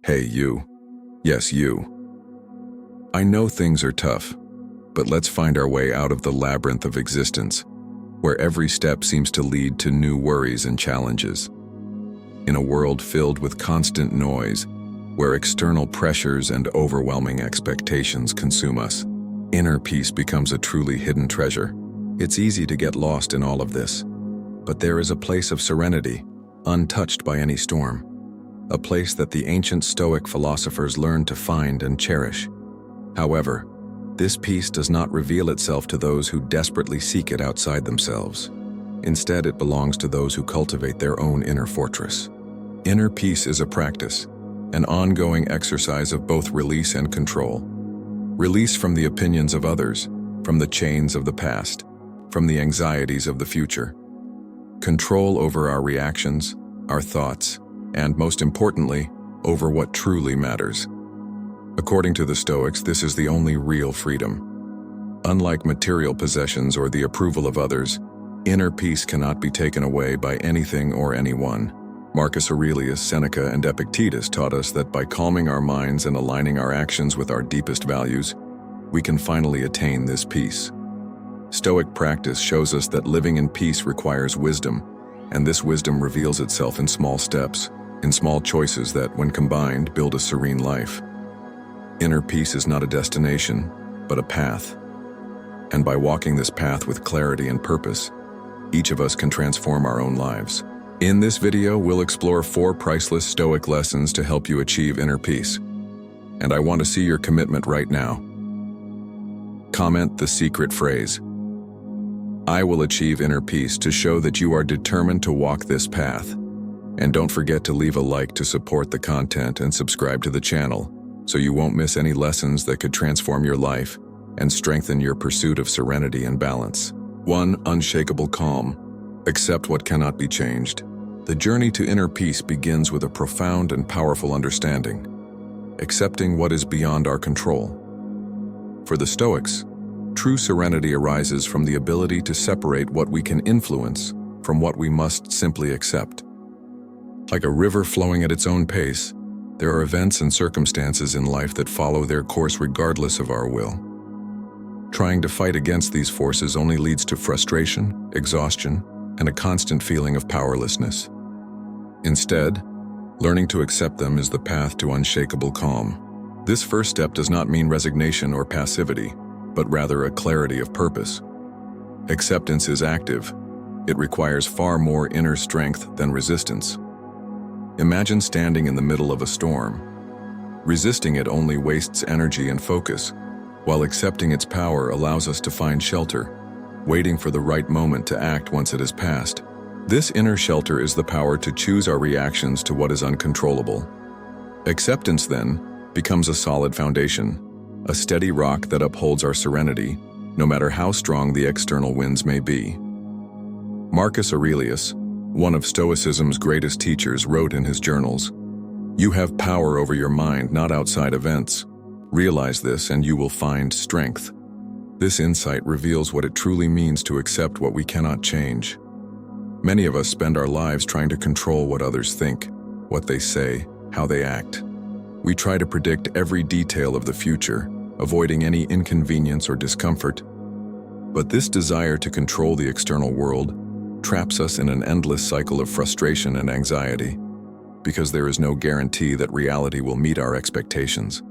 Hey, you. Yes, you. I know things are tough, but let's find our way out of the labyrinth of existence, where every step seems to lead to new worries and challenges. In a world filled with constant noise, where external pressures and overwhelming expectations consume us, inner peace becomes a truly hidden treasure. It's easy to get lost in all of this, but there is a place of serenity, untouched by any storm. A place that the ancient Stoic philosophers learned to find and cherish. However, this peace does not reveal itself to those who desperately seek it outside themselves. Instead, it belongs to those who cultivate their own inner fortress. Inner peace is a practice, an ongoing exercise of both release and control. Release from the opinions of others, from the chains of the past, from the anxieties of the future. Control over our reactions, our thoughts, and most importantly, over what truly matters. According to the Stoics, this is the only real freedom. Unlike material possessions or the approval of others, inner peace cannot be taken away by anything or anyone. Marcus Aurelius, Seneca, and Epictetus taught us that by calming our minds and aligning our actions with our deepest values, we can finally attain this peace. Stoic practice shows us that living in peace requires wisdom, and this wisdom reveals itself in small steps, in small choices that, when combined, build a serene life. Inner peace is not a destination, but a path. And by walking this path with clarity and purpose, each of us can transform our own lives. In this video, we'll explore 4 priceless Stoic lessons to help you achieve inner peace. And I want to see your commitment right now. Comment the secret phrase, "I will achieve inner peace," to show that you are determined to walk this path. And don't forget to leave a like to support the content and subscribe to the channel, so you won't miss any lessons that could transform your life and strengthen your pursuit of serenity and balance. 1. Unshakable calm. Accept what cannot be changed. The journey to inner peace begins with a profound and powerful understanding, accepting what is beyond our control. For the Stoics, true serenity arises from the ability to separate what we can influence from what we must simply accept. Like a river flowing at its own pace, there are events and circumstances in life that follow their course regardless of our will. Trying to fight against these forces only leads to frustration, exhaustion, and a constant feeling of powerlessness. Instead, learning to accept them is the path to unshakable calm. This first step does not mean resignation or passivity, but rather a clarity of purpose. Acceptance is active. It requires far more inner strength than resistance. Imagine standing in the middle of a storm. Resisting it only wastes energy and focus, while accepting its power allows us to find shelter, waiting for the right moment to act once it has passed. This inner shelter is the power to choose our reactions to what is uncontrollable. Acceptance, then, becomes a solid foundation, a steady rock that upholds our serenity, no matter how strong the external winds may be. Marcus Aurelius, one of Stoicism's greatest teachers, wrote in his journals, "You have power over your mind, not outside events. Realize this and you will find strength." This insight reveals what it truly means to accept what we cannot change. Many of us spend our lives trying to control what others think, what they say, how they act. We try to predict every detail of the future, avoiding any inconvenience or discomfort. But this desire to control the external world traps us in an endless cycle of frustration and anxiety, because there is no guarantee that reality will meet our expectations.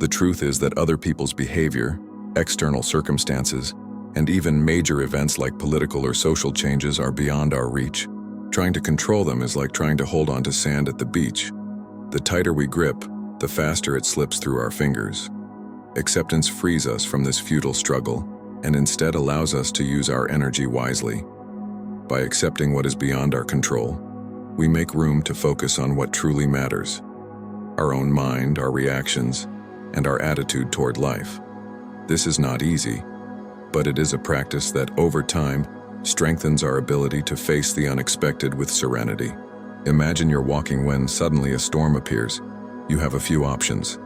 The truth is that other people's behavior, external circumstances, and even major events like political or social changes are beyond our reach. Trying to control them is like trying to hold on to sand at the beach. The tighter we grip, the faster it slips through our fingers. Acceptance frees us from this futile struggle and instead allows us to use our energy wisely. By accepting what is beyond our control, we make room to focus on what truly matters: our own mind, our reactions, and our attitude toward life. This is not easy, but it is a practice that, over time, strengthens our ability to face the unexpected with serenity. Imagine you're walking when suddenly a storm appears. You have a few options.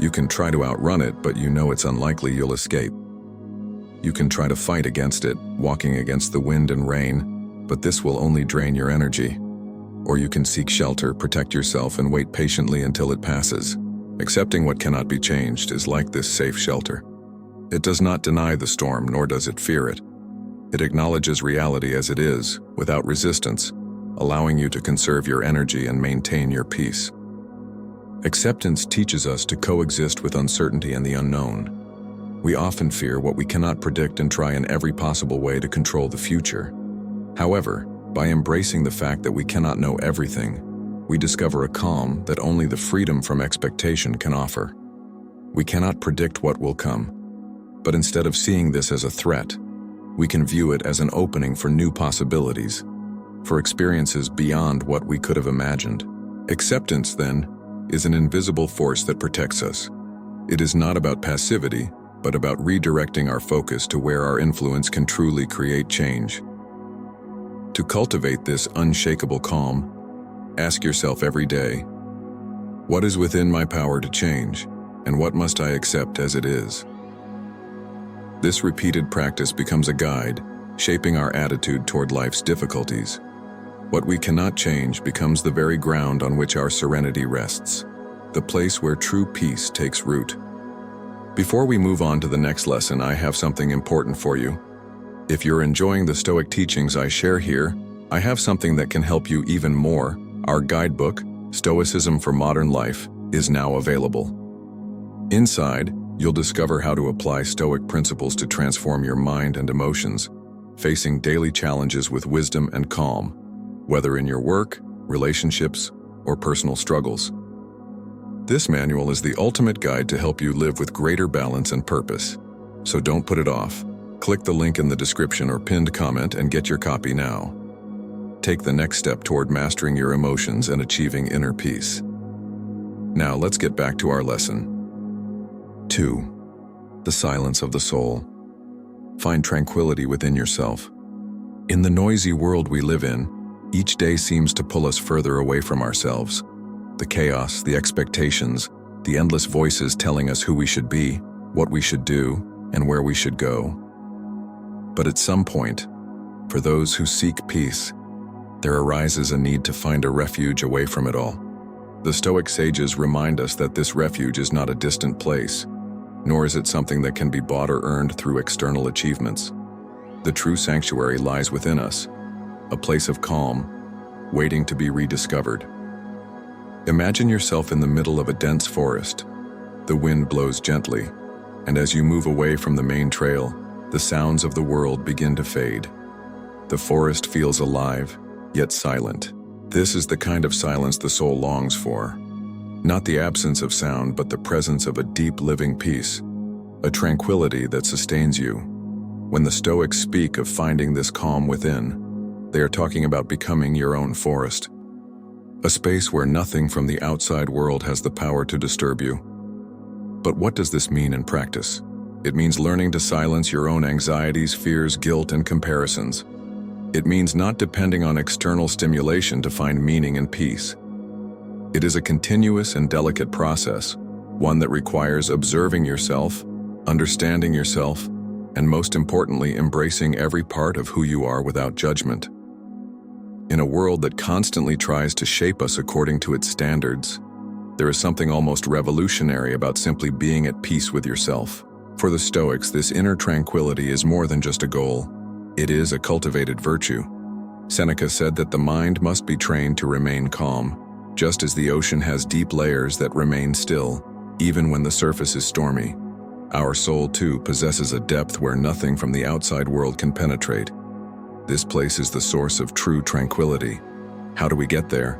You can try to outrun it, but you know it's unlikely you'll escape. You can try to fight against it, walking against the wind and rain, but this will only drain your energy. Or you can seek shelter, protect yourself, and wait patiently until it passes. Accepting what cannot be changed is like this safe shelter. It does not deny the storm, nor does it fear it. It acknowledges reality as it is, without resistance, allowing you to conserve your energy and maintain your peace. Acceptance teaches us to coexist with uncertainty and the unknown. We often fear what we cannot predict and try in every possible way to control the future. However, by embracing the fact that we cannot know everything, we discover a calm that only the freedom from expectation can offer. We cannot predict what will come, but instead of seeing this as a threat, we can view it as an opening for new possibilities, for experiences beyond what we could have imagined. Acceptance, then, is an invisible force that protects us. It is not about passivity, but about redirecting our focus to where our influence can truly create change. To cultivate this unshakable calm, ask yourself every day, what is within my power to change, and what must I accept as it is? This repeated practice becomes a guide, shaping our attitude toward life's difficulties. What we cannot change becomes the very ground on which our serenity rests, the place where true peace takes root. Before we move on to the next lesson, I have something important for you. If you're enjoying the Stoic teachings I share here, I have something that can help you even more. Our guidebook, Stoicism for Modern Life, is now available. Inside, you'll discover how to apply Stoic principles to transform your mind and emotions, facing daily challenges with wisdom and calm, whether in your work, relationships, or personal struggles. This manual is the ultimate guide to help you live with greater balance and purpose. So don't put it off. Click the link in the description or pinned comment and get your copy now. Take the next step toward mastering your emotions and achieving inner peace. Now let's get back to our lesson. 2. The silence of the soul. Find tranquility within yourself. In the noisy world we live in, each day seems to pull us further away from ourselves. The chaos, the expectations, the endless voices telling us who we should be, what we should do, and where we should go. But at some point, for those who seek peace, there arises a need to find a refuge away from it all. The Stoic sages remind us that this refuge is not a distant place, nor is it something that can be bought or earned through external achievements. The true sanctuary lies within us, a place of calm, waiting to be rediscovered. Imagine yourself in the middle of a dense forest. The wind blows gently, and as you move away from the main trail, the sounds of the world begin to fade. The forest feels alive, yet silent. This is the kind of silence the soul longs for. Not the absence of sound, but the presence of a deep living peace, a tranquility that sustains you. When the Stoics speak of finding this calm within, they are talking about becoming your own forest, a space where nothing from the outside world has the power to disturb you. But what does this mean in practice? It means learning to silence your own anxieties, fears, guilt, and comparisons. It means not depending on external stimulation to find meaning and peace. It is a continuous and delicate process, one that requires observing yourself, understanding yourself, and most importantly, embracing every part of who you are without judgment. In a world that constantly tries to shape us according to its standards, there is something almost revolutionary about simply being at peace with yourself. For the Stoics, this inner tranquility is more than just a goal. It is a cultivated virtue. Seneca said that the mind must be trained to remain calm, just as the ocean has deep layers that remain still, even when the surface is stormy. Our soul, too, possesses a depth where nothing from the outside world can penetrate. This place is the source of true tranquility. How do we get there?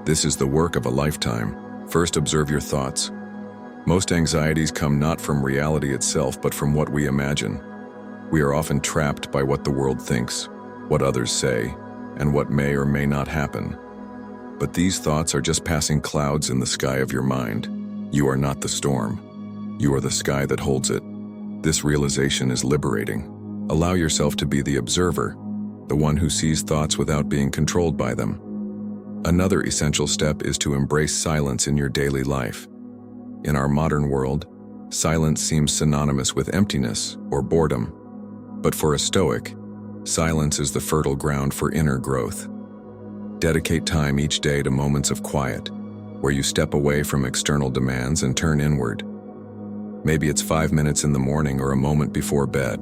This is the work of a lifetime. First, observe your thoughts. Most anxieties come not from reality itself, but from what we imagine. We are often trapped by what the world thinks, what others say, and what may or may not happen. But these thoughts are just passing clouds in the sky of your mind. You are not the storm. You are the sky that holds it. This realization is liberating. Allow yourself to be the observer, the one who sees thoughts without being controlled by them. Another essential step is to embrace silence in your daily life. In our modern world, silence seems synonymous with emptiness or boredom. But for a Stoic, silence is the fertile ground for inner growth. Dedicate time each day to moments of quiet, where you step away from external demands and turn inward. Maybe it's 5 minutes in the morning or a moment before bed.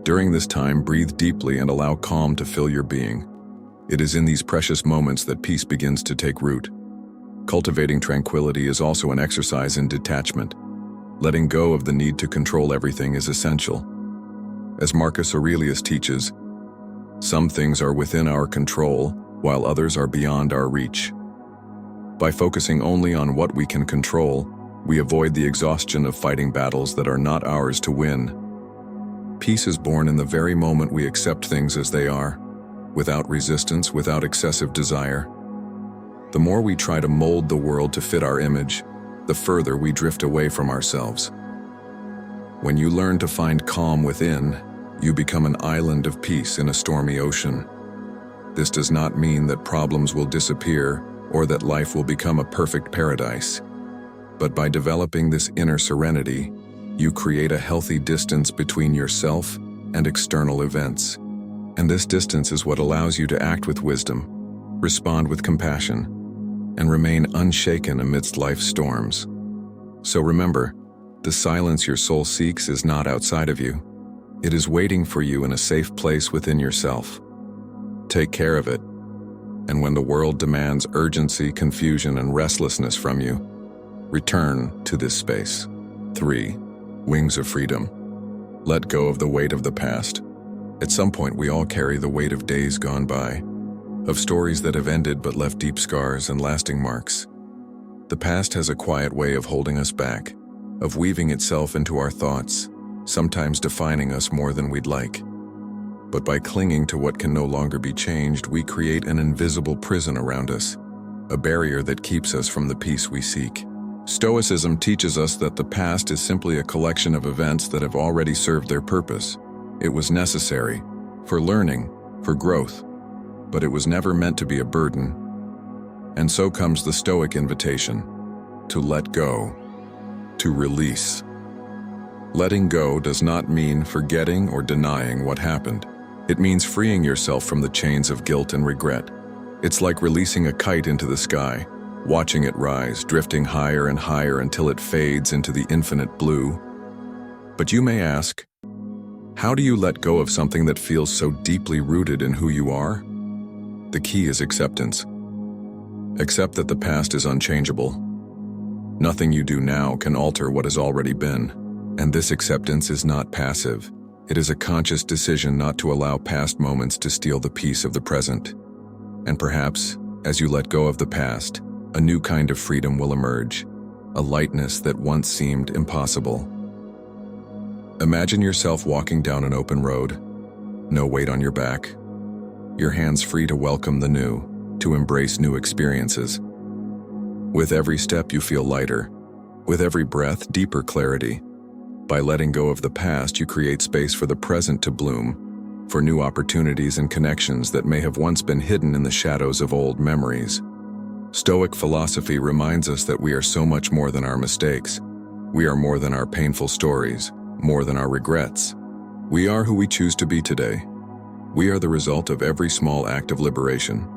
During this time, breathe deeply and allow calm to fill your being. It is in these precious moments that peace begins to take root. Cultivating tranquility is also an exercise in detachment. Letting go of the need to control everything is essential. As Marcus Aurelius teaches, some things are within our control, while others are beyond our reach. By focusing only on what we can control, we avoid the exhaustion of fighting battles that are not ours to win. Peace is born in the very moment we accept things as they are, without resistance, without excessive desire. The more we try to mold the world to fit our image, the further we drift away from ourselves. When you learn to find calm within, you become an island of peace in a stormy ocean. This does not mean that problems will disappear or that life will become a perfect paradise. But by developing this inner serenity, you create a healthy distance between yourself and external events. And this distance is what allows you to act with wisdom, respond with compassion, and remain unshaken amidst life's storms. So remember, the silence your soul seeks is not outside of you. It is waiting for you in a safe place within yourself. Take care of it, and when the world demands urgency, confusion, and restlessness from you, return to this space. 3. Wings of freedom. Let go of the weight of the past. At some point, we all carry the weight of days gone by, of stories that have ended but left deep scars and lasting marks. The past has a quiet way of holding us back, of weaving itself into our thoughts, sometimes defining us more than we'd like. But by clinging to what can no longer be changed, we create an invisible prison around us, a barrier that keeps us from the peace we seek. Stoicism teaches us that the past is simply a collection of events that have already served their purpose. It was necessary, for learning, for growth, but it was never meant to be a burden. And so comes the Stoic invitation, to let go, to release. Letting go does not mean forgetting or denying what happened. It means freeing yourself from the chains of guilt and regret. It's like releasing a kite into the sky, watching it rise, drifting higher and higher until it fades into the infinite blue. But you may ask, how do you let go of something that feels so deeply rooted in who you are? The key is acceptance. Accept that the past is unchangeable. Nothing you do now can alter what has already been. And this acceptance is not passive. It is a conscious decision not to allow past moments to steal the peace of the present. And perhaps, as you let go of the past, a new kind of freedom will emerge, a lightness that once seemed impossible. Imagine yourself walking down an open road, no weight on your back, your hands free to welcome the new, to embrace new experiences. With every step you feel lighter, with every breath deeper clarity. By letting go of the past, you create space for the present to bloom, for new opportunities and connections that may have once been hidden in the shadows of old memories. Stoic philosophy reminds us that we are so much more than our mistakes. We are more than our painful stories, more than our regrets. We are who we choose to be today. We are the result of every small act of liberation.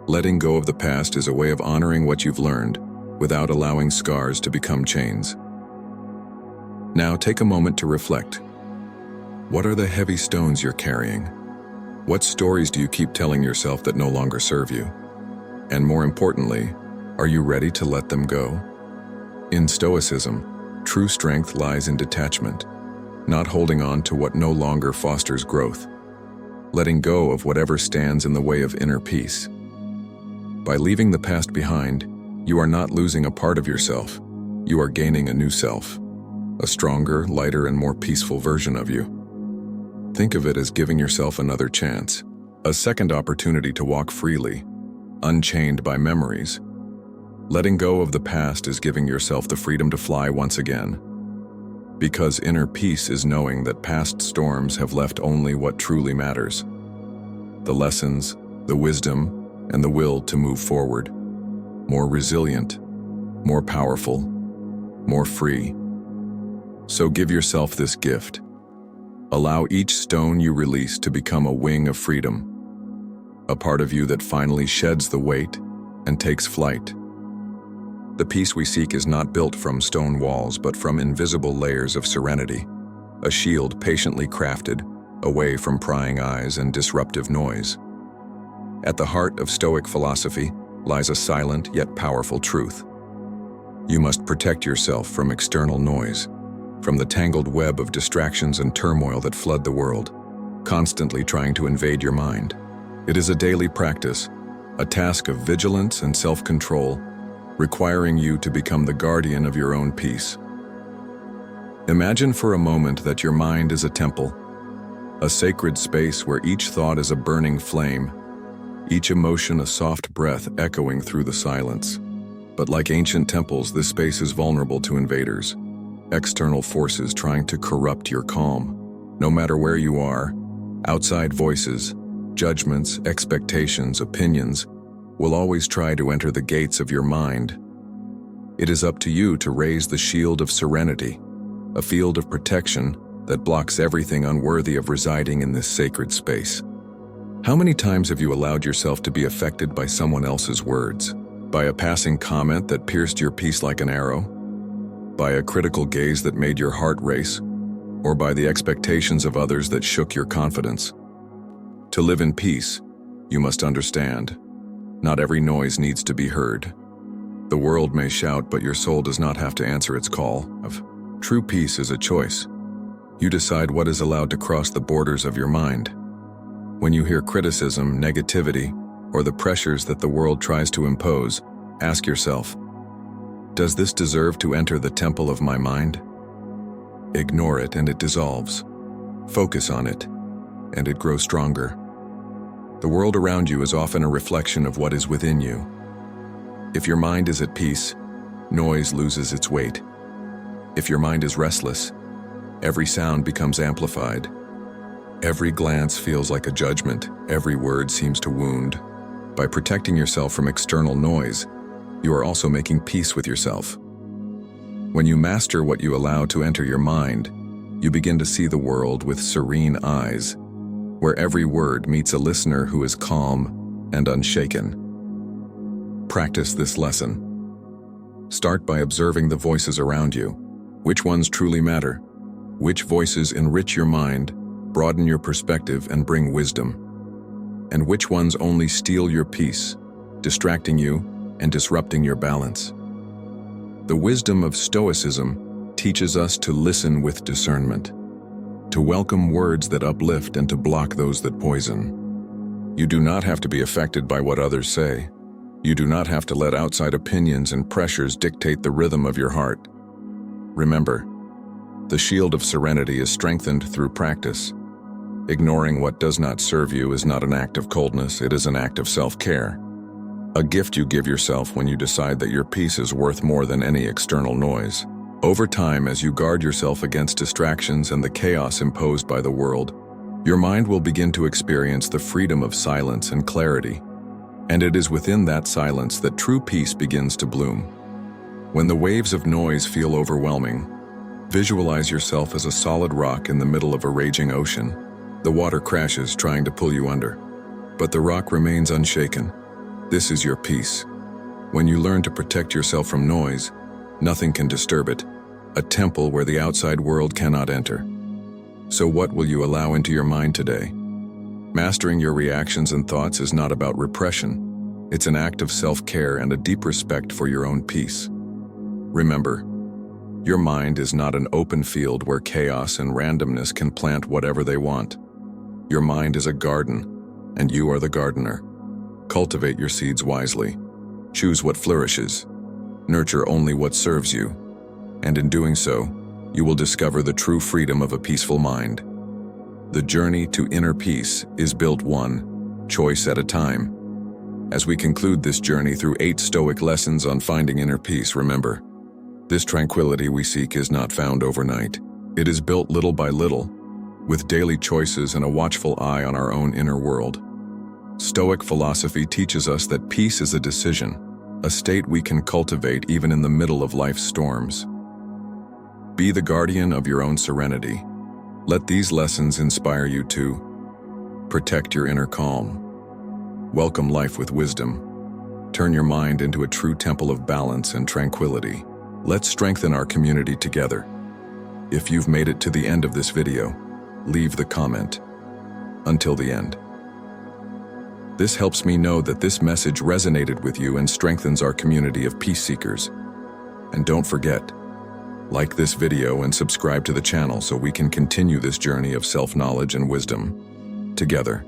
Letting go of the past is a way of honoring what you've learned, without allowing scars to become chains. Now take a moment to reflect. What are the heavy stones you're carrying? What stories do you keep telling yourself that no longer serve you? And more importantly, are you ready to let them go? In Stoicism, true strength lies in detachment, not holding on to what no longer fosters growth, letting go of whatever stands in the way of inner peace. By leaving the past behind, you are not losing a part of yourself, you are gaining a new self. A stronger, lighter, and more peaceful version of you. Think of it as giving yourself another chance, a second opportunity to walk freely, unchained by memories. Letting go of the past is giving yourself the freedom to fly once again. Because inner peace is knowing that past storms have left only what truly matters. The lessons, the wisdom, and the will to move forward. More resilient, more powerful, more free. So give yourself this gift. Allow each stone you release to become a wing of freedom. a part of you that finally sheds the weight and takes flight. The peace we seek is not built from stone walls, but from invisible layers of serenity, a shield patiently crafted, away from prying eyes and disruptive noise. At the heart of Stoic philosophy lies a silent yet powerful truth. You must protect yourself from external noise, from the tangled web of distractions and turmoil that flood the world, constantly trying to invade your mind. It is a daily practice, a task of vigilance and self-control, requiring you to become the guardian of your own peace. Imagine for a moment that your mind is a temple, a sacred space where each thought is a burning flame, each emotion a soft breath echoing through the silence. But like ancient temples, this space is vulnerable to invaders, external forces trying to corrupt your calm. No matter where you are, outside voices, judgments, expectations, opinions will always try to enter the gates of your mind. It is up to you to raise the shield of serenity, a field of protection that blocks everything unworthy of residing in this sacred space. How many times have you allowed yourself to be affected by someone else's words? By a passing comment that pierced your peace like an arrow? By a critical gaze that made your heart race? Or by the expectations of others that shook your confidence? To live in peace, you must understand, not every noise needs to be heard. The world may shout, but your soul does not have to answer its call. True peace is a choice. You decide what is allowed to cross the borders of your mind. When you hear criticism, negativity, or the pressures that the world tries to impose, ask yourself, does this deserve to enter the temple of my mind? Ignore it and it dissolves. Focus on it, and it grows stronger. The world around you is often a reflection of what is within you. If your mind is at peace, noise loses its weight. If your mind is restless, every sound becomes amplified. Every glance feels like a judgment. Every word seems to wound. By protecting yourself from external noise, you are also making peace with yourself. When you master what you allow to enter your mind, you begin to see the world with serene eyes, where every word meets a listener who is calm and unshaken. Practice this lesson. Start by observing the voices around you. Which ones truly matter? Which voices enrich your mind, broaden your perspective, and bring wisdom? And which ones only steal your peace, distracting you and disrupting your balance? The wisdom of Stoicism teaches us to listen with discernment, to welcome words that uplift and to block those that poison. You do not have to be affected by what others say. You do not have to let outside opinions and pressures dictate the rhythm of your heart. Remember, the shield of serenity is strengthened through practice. Ignoring what does not serve you is not an act of coldness, it is an act of self-care. A gift you give yourself when you decide that your peace is worth more than any external noise. Over time, as you guard yourself against distractions and the chaos imposed by the world, your mind will begin to experience the freedom of silence and clarity. And it is within that silence that true peace begins to bloom. When the waves of noise feel overwhelming, visualize yourself as a solid rock in the middle of a raging ocean. The water crashes trying to pull you under, but the rock remains unshaken. This is your peace. When you learn to protect yourself from noise, nothing can disturb it, a temple where the outside world cannot enter. So what will you allow into your mind today? Mastering your reactions and thoughts is not about repression. It's an act of self-care and a deep respect for your own peace. Remember, your mind is not an open field where chaos and randomness can plant whatever they want. Your mind is a garden, and you are the gardener. Cultivate your seeds wisely. Choose what flourishes. Nurture only what serves you. And in doing so, you will discover the true freedom of a peaceful mind. The journey to inner peace is built one choice at a time. As we conclude this journey through 8 Stoic lessons on finding inner peace, remember, this tranquility we seek is not found overnight. It is built little by little, with daily choices and a watchful eye on our own inner world. Stoic philosophy teaches us that peace is a decision, a state we can cultivate even in the middle of life's storms. Be the guardian of your own serenity. Let these lessons inspire you to protect your inner calm, Welcome life with wisdom. Turn your mind into a true temple of balance and tranquility. Let's strengthen our community together. If you've made it to the end of this video, leave the comment. Until the end. This helps me know that this message resonated with you and strengthens our community of peace seekers. And don't forget, like this video and subscribe to the channel so we can continue this journey of self-knowledge and wisdom together.